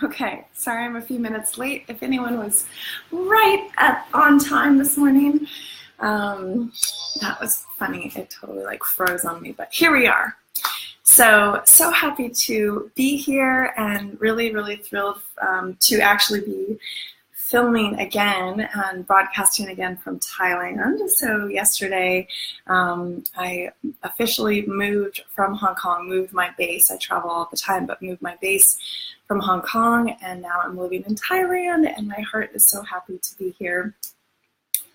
Okay, sorry I'm a few minutes late. If anyone was on time this morning, that was funny. It totally froze on me, but here we are. So happy to be here and really thrilled to actually be filming again and broadcasting again from Thailand. So yesterday, I officially moved from Hong Kong, moved my base. I travel all the time, but moved my base from Hong Kong, and now I'm living in Thailand, and my heart is so happy to be here.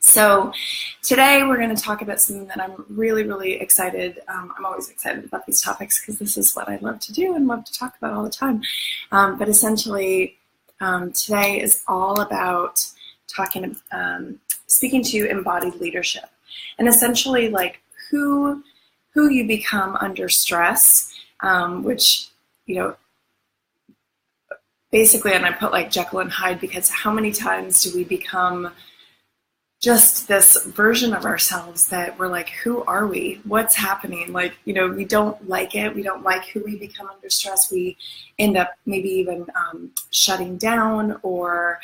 So today we're going to talk about something that I'm really excited. I'm always excited about these topics because this is what I love to do and love to talk about all the time. But essentially, today is all about speaking to embodied leadership, and essentially who you become under stress, which basically, and I put Jekyll and Hyde because how many times do we become just this version of ourselves that we're like, who are we? What's happening? We don't like it. We don't like who we become under stress. We end up maybe even shutting down or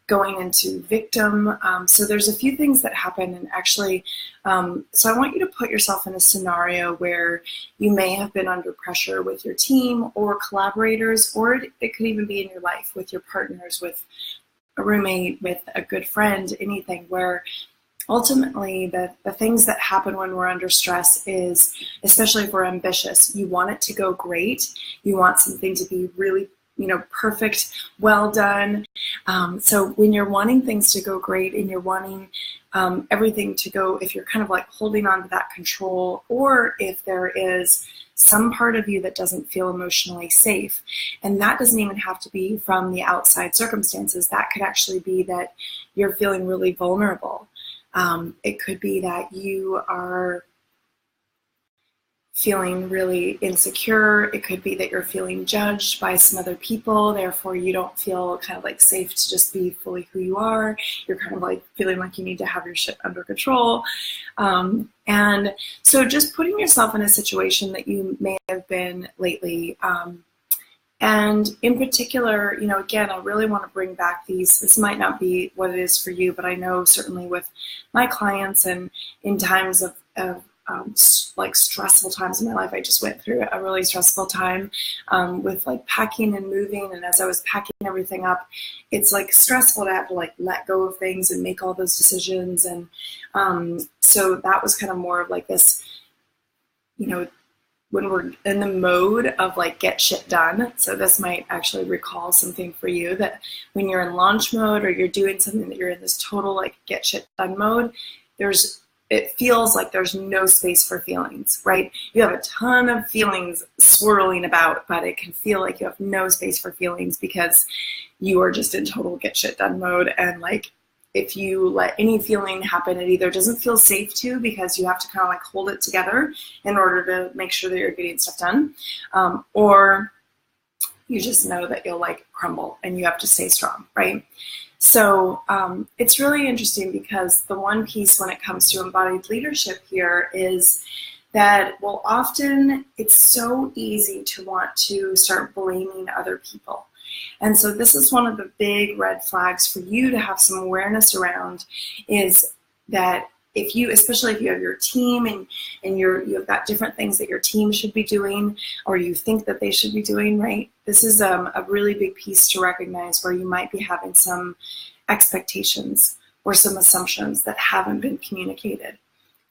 going into victim. So there's a few things that happen, and actually, so I want you to put yourself in a scenario where you may have been under pressure with your team or collaborators, or it could even be in your life with your partners, with a roommate, with a good friend, anything, where ultimately the things that happen when we're under stress is, especially if we're ambitious, you want it to go great. You want something to be really perfect, well done. So when you're wanting things to go great and you're wanting everything to go, if you're kind of holding on to that control, or if there is some part of you that doesn't feel emotionally safe, and that doesn't even have to be from the outside circumstances. That could actually be that you're feeling really vulnerable. It could be that you are feeling really insecure. It could be that you're feeling judged by some other people, therefore you don't feel kind of safe to just be fully who you are. You're kind of feeling like you need to have your shit under control. And so just putting yourself in a situation that you may have been lately, and in particular, again, I really want to bring back this might not be what it is for you, but I know certainly with my clients and in times of stressful times in my life. I just went through a really stressful time with packing and moving, and as I was packing everything up, it's stressful to have to let go of things and make all those decisions. And so that was kind of more of this, when we're in the mode of get shit done. So this might actually recall something for you, that when you're in launch mode or you're doing something that you're in this total get shit done mode, it feels like there's no space for feelings, right? You have a ton of feelings swirling about, but it can feel like you have no space for feelings because you are just in total get shit done mode. And if you let any feeling happen, it either doesn't feel safe to, because you have to kind of hold it together in order to make sure that you're getting stuff done, or you just know that you'll crumble and you have to stay strong, right? So it's really interesting because the one piece when it comes to embodied leadership here is that, well, often it's so easy to want to start blaming other people. And so this is one of the big red flags for you to have some awareness around, is that especially if you have your team and you've got different things that your team should be doing, or you think that they should be doing, right? This is a really big piece to recognize where you might be having some expectations or some assumptions that haven't been communicated.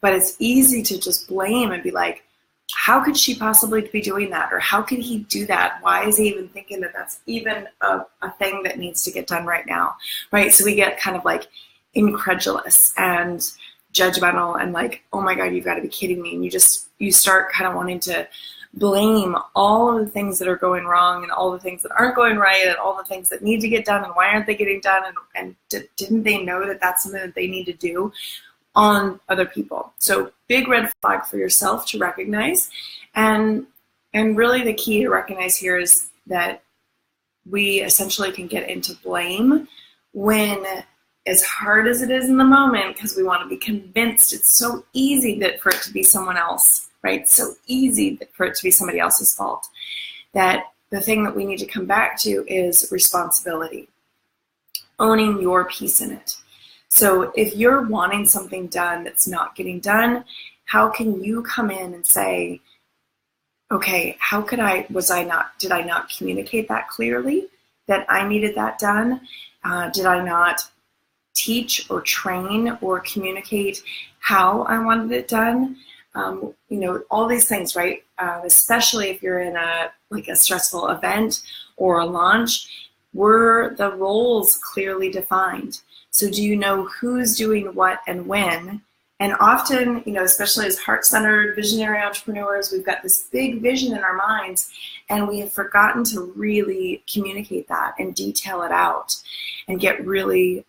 But it's easy to just blame and be like, how could she possibly be doing that? Or how could he do that? Why is he even thinking that that's even a thing that needs to get done right now, right? So we get kind of incredulous and judgmental and oh my God, you've got to be kidding me. And you start kind of wanting to blame all of the things that are going wrong and all the things that aren't going right and all the things that need to get done and why aren't they getting done, and didn't they know that that's something that they need to do, on other people. So big red flag for yourself to recognize. And really the key to recognize here is that we essentially can get into blame when, as hard as it is in the moment, because we want to be convinced, it's so easy for it to be someone else, right? So easy for it to be somebody else's fault, that the thing that we need to come back to is responsibility, owning your piece in it. So if you're wanting something done that's not getting done, how can you come in and say, okay, did I not communicate that clearly, that I needed that done? Did I not teach or train or communicate how I wanted it done? All these things, right? Especially if you're in a stressful event or a launch, were the roles clearly defined? So do you know who's doing what and when? And often, especially as heart-centered, visionary entrepreneurs, we've got this big vision in our minds, and we have forgotten to really communicate that and detail it out and get really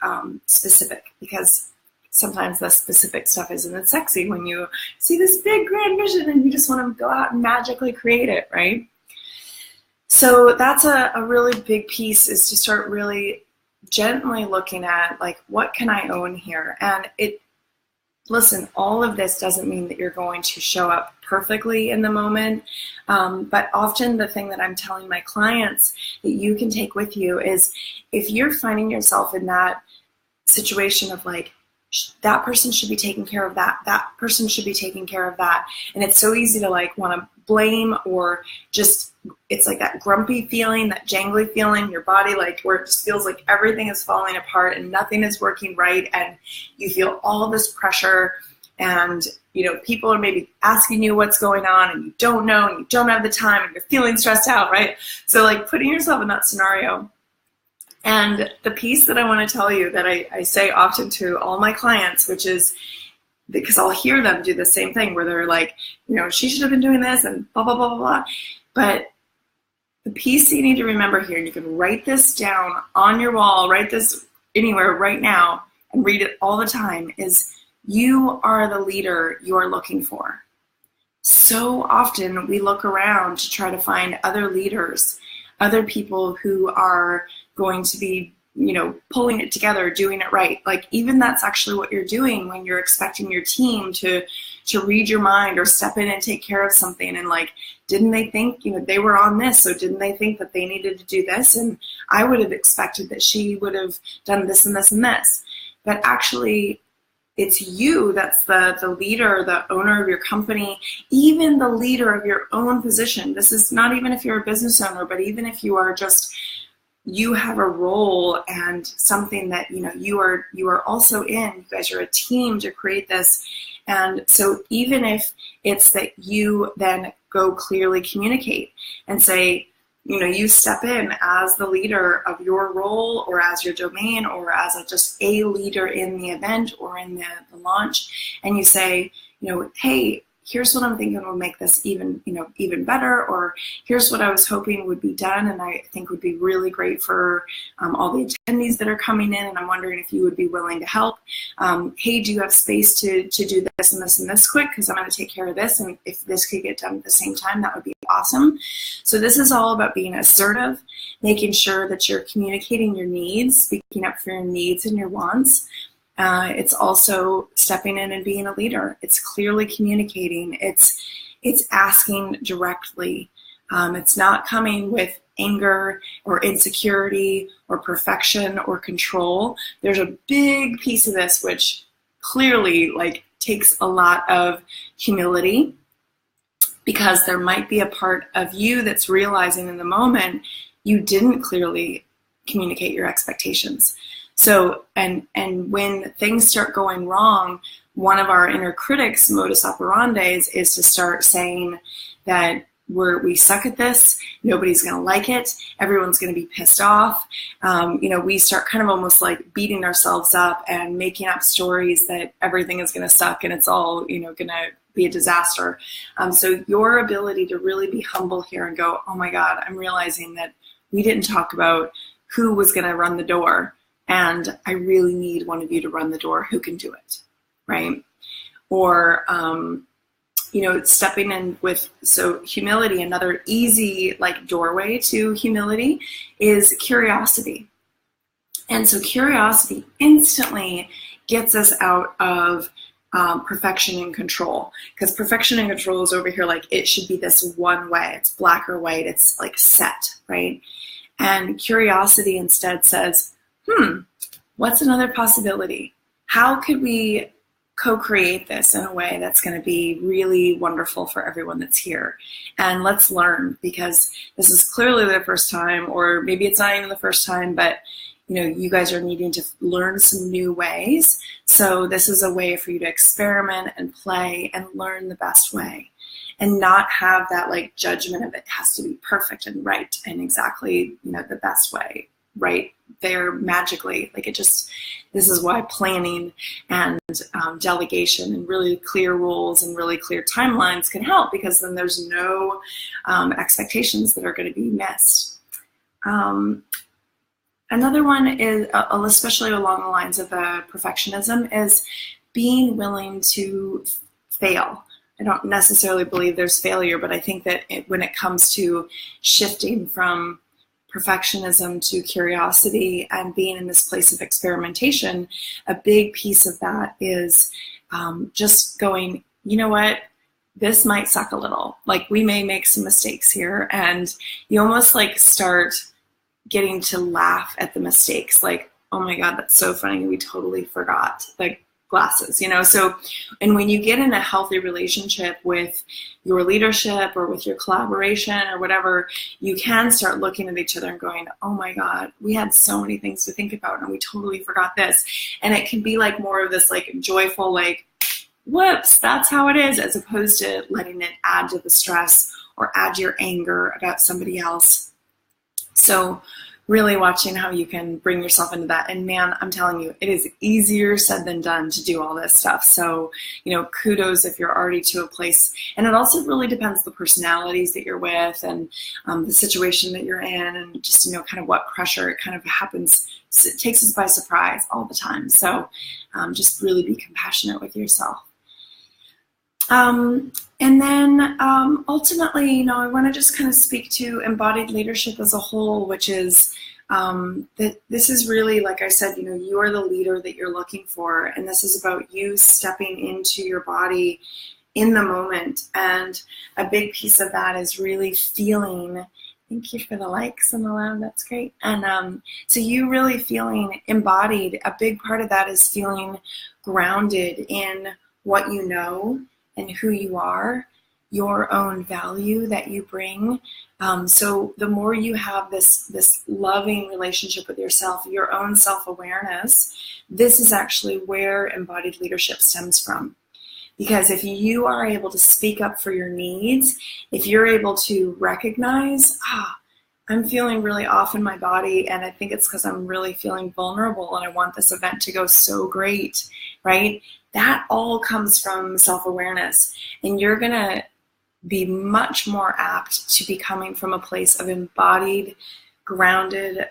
specific, because sometimes the specific stuff isn't as sexy when you see this big grand vision and you just want to go out and magically create it, right? So that's a really big piece, is to start really gently looking at, what can I own here? And listen, all of this doesn't mean that you're going to show up perfectly in the moment, but often the thing that I'm telling my clients that you can take with you is, if you're finding yourself in that situation of that person should be taking care of that person should be taking care of that, and it's so easy to want to blame, or just, it's like that grumpy feeling, that jangly feeling in your body, where it just feels like everything is falling apart and nothing is working right, and you feel all this pressure, and people are maybe asking you what's going on, and you don't know, and you don't have the time, and you're feeling stressed out, right? So putting yourself in that scenario. And the piece that I want to tell you that I say often to all my clients, which is, because I'll hear them do the same thing where they're like, she should have been doing this and blah, blah, blah, blah, blah. But the piece you need to remember here, and you can write this down on your wall, write this anywhere right now and read it all the time, is you are the leader you're looking for. So often we look around to try to find other leaders, other people who are going to be, pulling it together, doing it right. Even that's actually what you're doing when you're expecting your team to read your mind or step in and take care of something. And didn't they think, they were on this, so didn't they think that they needed to do this? And I would have expected that she would have done this and this and this. But actually, it's you that's the leader, the owner of your company, even the leader of your own position. This is not even if you're a business owner, but even if you are just, you have a role and something that you are also in. You guys are a team to create this. And so even if it's that you then go clearly communicate and say, you step in as the leader of your role, or as your domain, or as just a leader in the event or in the launch, and you say, hey, here's what I'm thinking will make this even better, or here's what I was hoping would be done and I think would be really great for all the attendees that are coming in, and I'm wondering if you would be willing to help. Hey, do you have space to do this and this and this quick, because I'm going to take care of this, and if this could get done at the same time, that would be awesome. So this is all about being assertive, making sure that you're communicating your needs, speaking up for your needs and your wants. It's also stepping in and being a leader. It's clearly communicating. It's asking directly. It's not coming with anger or insecurity or perfection or control. There's a big piece of this which clearly takes a lot of humility, because there might be a part of you that's realizing in the moment you didn't clearly communicate your expectations. So, and when things start going wrong, one of our inner critics' modus operandi is to start saying that we suck at this, nobody's going to like it, everyone's going to be pissed off. We start kind of almost beating ourselves up and making up stories that everything is going to suck and it's all, going to be a disaster. So your ability to really be humble here and go, oh my God, I'm realizing that we didn't talk about who was going to run the door. And I really need one of you to run the door who can do it, right? Or, stepping in with, so humility, another easy doorway to humility is curiosity. And so curiosity instantly gets us out of perfection and control, because perfection and control is over here like it should be this one way. It's black or white. It's like set, right? And curiosity instead says, what's another possibility? How could we co-create this in a way that's going to be really wonderful for everyone that's here? And let's learn, because this is clearly the first time, or maybe it's not even the first time, but you guys are needing to learn some new ways. So this is a way for you to experiment and play and learn the best way, and not have that like judgment of it has to be perfect and right and exactly, the best way, right there magically. Like this is why planning and delegation and really clear rules and really clear timelines can help, because then there's no expectations that are going to be missed. Another one is, especially along the lines of perfectionism, is being willing to fail. I don't necessarily believe there's failure, but I think that when it comes to shifting from perfectionism to curiosity and being in this place of experimentation, a big piece of that is just going, you know what? This might suck a little. Like, we may make some mistakes here, and you almost like start getting to laugh at the mistakes. Like, oh my God, that's so funny. We totally forgot the glasses, So, and when you get in a healthy relationship with your leadership or with your collaboration or whatever, you can start looking at each other and going, oh my God, we had so many things to think about and we totally forgot this. And it can be like more of this like joyful, like, whoops, that's how it is, as opposed to letting it add to the stress or add your anger about somebody else. So really watching how you can bring yourself into that. And man, I'm telling you, it is easier said than done to do all this stuff. So, kudos if you're already to a place. And it also really depends the personalities that you're with and the situation that you're in, and just, kind of what pressure it kind of happens. It takes us by surprise all the time. So just really be compassionate with yourself. And then ultimately, I want to just kind of speak to embodied leadership as a whole, which is that this is really, like I said, you are the leader that you're looking for. And this is about you stepping into your body in the moment. And a big piece of that is really feeling, thank you for the likes and the love, that's great. And so you really feeling embodied. A big part of that is feeling grounded in what you know and who you are, your own value that you bring. So the more you have this loving relationship with yourself, your own self-awareness, this is actually where embodied leadership stems from. Because if you are able to speak up for your needs, if you're able to recognize, I'm feeling really off in my body, and I think it's because I'm really feeling vulnerable and I want this event to go so great, right? That all comes from self-awareness, and you're going to be much more apt to be coming from a place of embodied, grounded,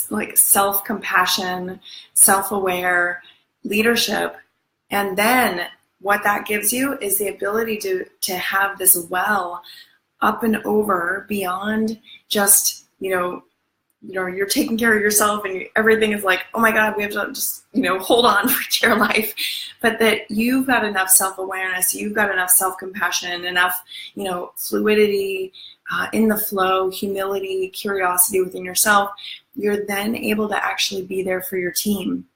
like self-compassion, self-aware leadership. And then what that gives you is the ability to have this well up and over beyond just, you're taking care of yourself and everything is like, oh my God, we have to just, hold on for dear life. But that you've got enough self-awareness, you've got enough self-compassion, enough, fluidity in the flow, humility, curiosity within yourself. You're then able to actually be there for your team.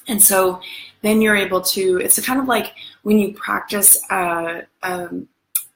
And so then you're able to, it's kind of like when you practice a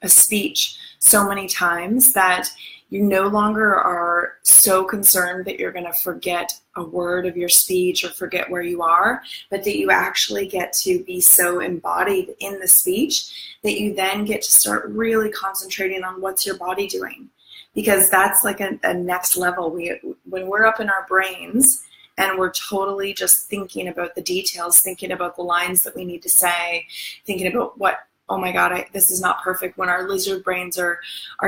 speech so many times that you no longer are so concerned that you're going to forget a word of your speech or forget where you are, but that you actually get to be so embodied in the speech that you then get to start really concentrating on what's your body doing. Because that's like a next level. When we're up in our brains and we're totally just thinking about the details, thinking about the lines that we need to say, thinking about what, oh my God, this is not perfect. When our lizard brains are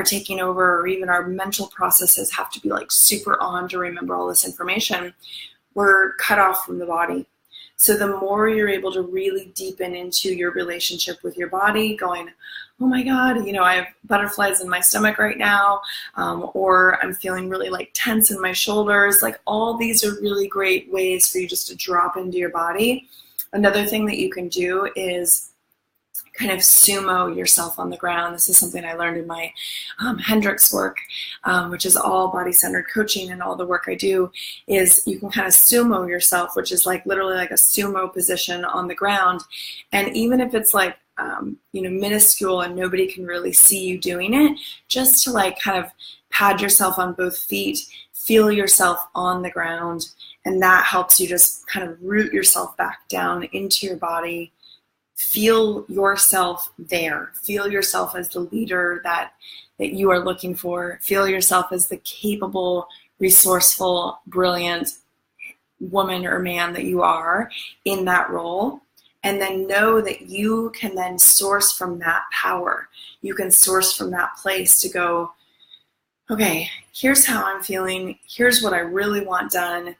taking over, or even our mental processes have to be like super on to remember all this information, we're cut off from the body. So the more you're able to really deepen into your relationship with your body, going, oh my God, I have butterflies in my stomach right now, or I'm feeling really like tense in my shoulders. Like all these are really great ways for you just to drop into your body, Another thing that you can do is kind of sumo yourself on the ground. This is something I learned in my Hendricks work, which is all body-centered coaching, and all the work I do is you can kind of sumo yourself, which is like literally like a sumo position on the ground. And even if it's like, minuscule and nobody can really see you doing it, just to like kind of pad yourself on both feet, feel yourself on the ground, and that helps you just kind of root yourself back down into your body. Feel yourself there. Feel yourself as the leader that you are looking for. Feel yourself as the capable, resourceful, brilliant woman or man that you are in that role. And then know that you can then source from that power. You can source from that place to go, okay, here's how I'm feeling. Here's what I really want done.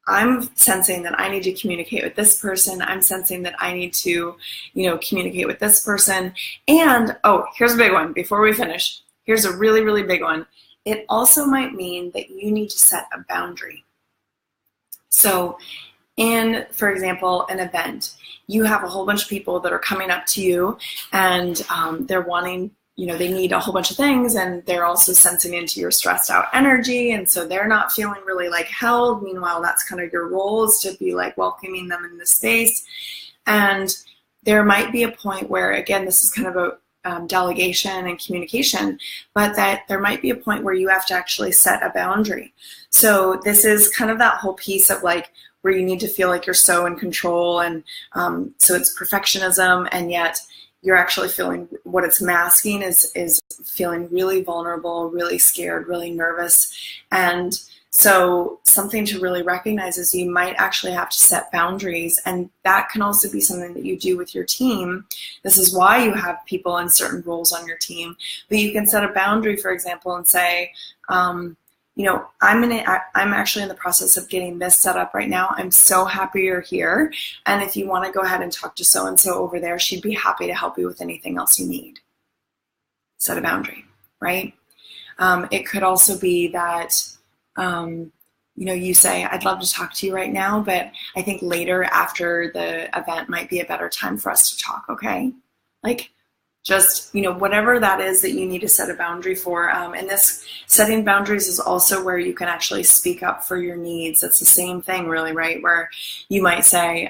I'm sensing that I need to communicate with this person. I'm sensing that I need to, communicate with this person. And, here's a big one before we finish. Here's a really, really big one. It also might mean that you need to set a boundary. So in, for example, an event, you have a whole bunch of people that are coming up to you, and they're wanting, they need a whole bunch of things, and they're also sensing into your stressed out energy, and so they're not feeling really like held. Meanwhile, that's kind of your role, is to be like welcoming them in the space. And there might be a point where, again, this is kind of a delegation and communication, but that there might be a point where you have to actually set a boundary. So this is kind of that whole piece of like where you need to feel like you're so in control, and so it's perfectionism, and yet you're actually feeling, what it's masking is feeling really vulnerable, really scared, really nervous. And so something to really recognize is you might actually have to set boundaries, and that can also be something that you do with your team. This is why you have people in certain roles on your team. But you can set a boundary, for example, and say, I'm actually in the process of getting this set up right now. I'm so happy you're here. And if you want to go ahead and talk to so-and-so over there, she'd be happy to help you with anything else you need. Set a boundary, right? It could also be that, you say, I'd love to talk to you right now, but I think later after the event might be a better time for us to talk, okay? Like, just, whatever that is that you need to set a boundary for. And this setting boundaries is also where you can actually speak up for your needs. It's the same thing, really, right? Where you might say,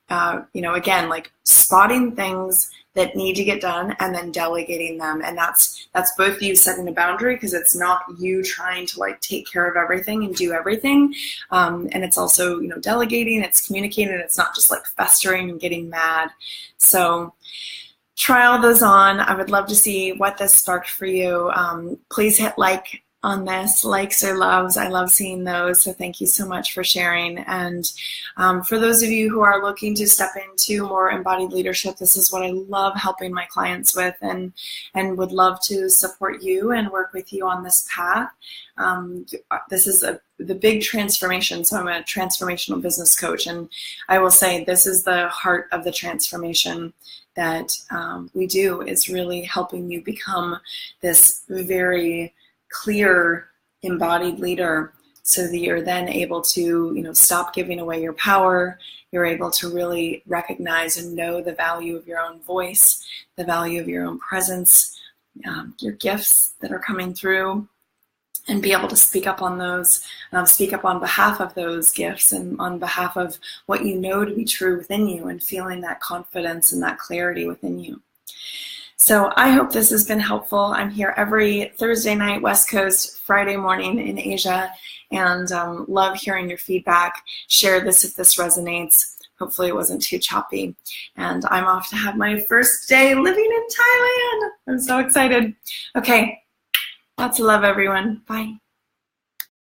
again, like spotting things that need to get done and then delegating them. And that's both you setting a boundary, because it's not you trying to like take care of everything and do everything. And it's also, delegating, it's communicating, it's not just like festering and getting mad. So try all those on. I would love to see what this sparked for you. Please hit like on this, likes or loves. I love seeing those. So thank you so much for sharing. And for those of you who are looking to step into more embodied leadership, this is what I love helping my clients with, and would love to support you and work with you on this path. This is the big transformation. So I'm a transformational business coach, and I will say this is the heart of the transformation that we do, is really helping you become this very clear embodied leader, so that you're then able to stop giving away your power. You're able to really recognize and know the value of your own voice, the value of your own presence, your gifts that are coming through, and be able to speak up on those, speak up on behalf of those gifts and on behalf of what you know to be true within you, and feeling that confidence and that clarity within you. So I hope this has been helpful. I'm here every Thursday night, West Coast, Friday morning in Asia, and love hearing your feedback. Share this if this resonates. Hopefully it wasn't too choppy. And I'm off to have my first day living in Thailand. I'm so excited. Okay. Lots of love, everyone. Bye.